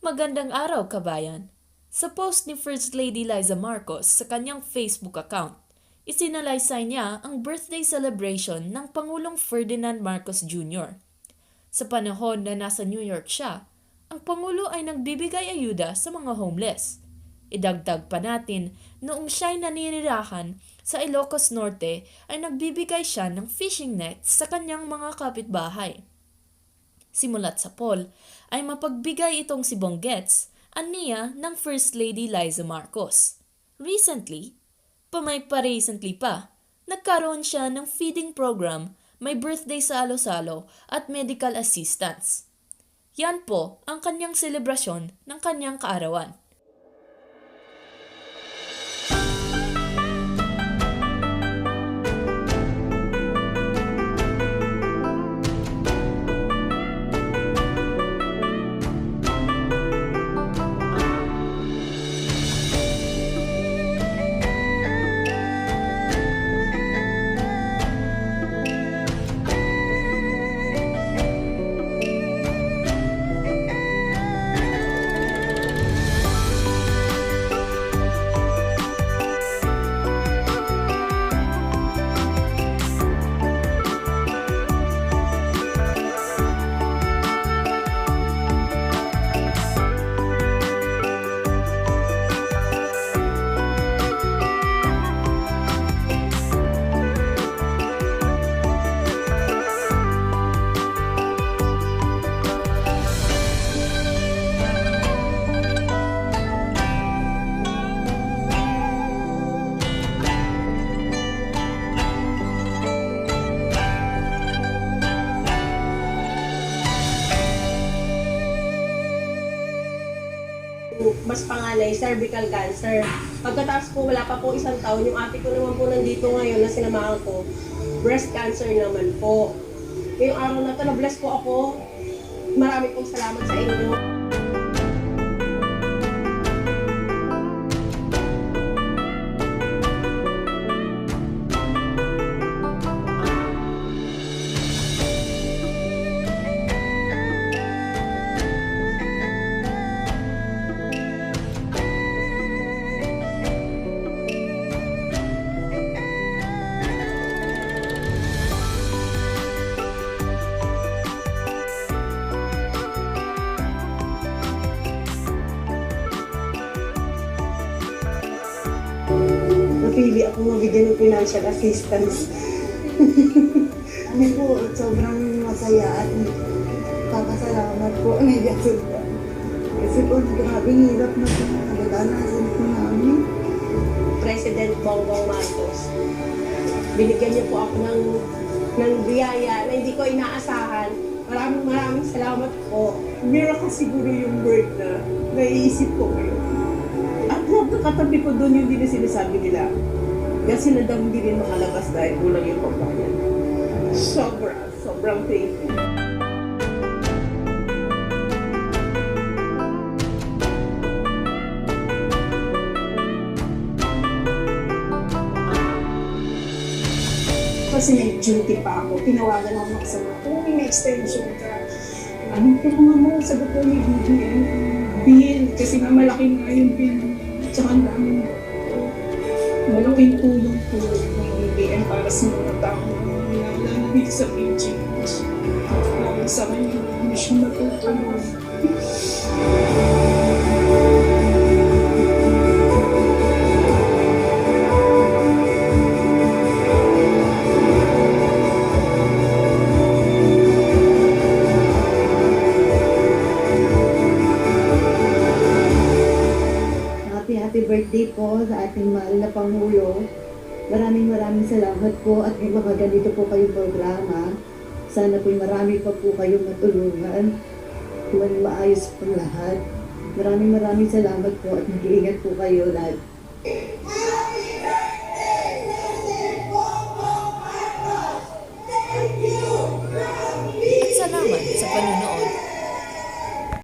Magandang araw, kabayan. Sa post ni First Lady Liza Marcos sa kanyang Facebook account, isinalaysay niya ang birthday celebration ng Pangulong Ferdinand Marcos Jr. Sa panahon na nasa New York siya, ang Pangulo ay nagbibigay ayuda sa mga homeless. Idagdag pa natin, noong siya'y naninirahan sa Ilocos Norte ay nagbibigay siya ng fishing nets sa kanyang mga kapitbahay. Simulat sa poll, ay mapagbigay itong si Bonggets, aniya ng First Lady Liza Marcos. Recently pa, nagkaroon siya ng feeding program, may birthday salo-salo at medical assistance. Yan po ang kanyang selebrasyon ng kanyang kaarawan. Mas panganay, cervical cancer. Pagkatapos po, wala pa po isang taon, yung ate ko naman po nandito ngayon na sinamahan ko, breast cancer naman po. Ngayong araw na ito, na-bless po ako. Marami pong salamat sa inyo. Napili ako mabigyan ng financial assistance. Hindi po, sobrang masaya at kakasalamat po na Yasulda. Kasi po, grabe hirap na po nagdanasan po namin. President Bongbong Marcos, binigyan niyo po ako ng biyaya na hindi ko inaasahan. Maraming salamat po. Miracle siguro yung word na naiisip ko ngayon. At nakakatabi ko doon yung din na sinasabi nila. Kasi na daw hindi rin makalabas dahil kulang yung pagbayan. Sobrang thank you. Kasi may duty pa ako, tinawagan ako makasama. Kung may extension ka, anong tulungan mo? Sagot ko yung BBM bill. Kasi nga malaki nga yung bill. Tsaka ang daming malaking tulong po ng BBM para sa mga tao na nalalabig sa PGH. Sa kanya, hindi siya matutulong. Happy birthday po sa ating mahal na Pangulo. Maraming salamat po at may mga ganito po kayong programa. Sana po marami pa po kayong matulungan. Maayos po lahat. Maraming salamat po at mag-iingat po kayo lahat.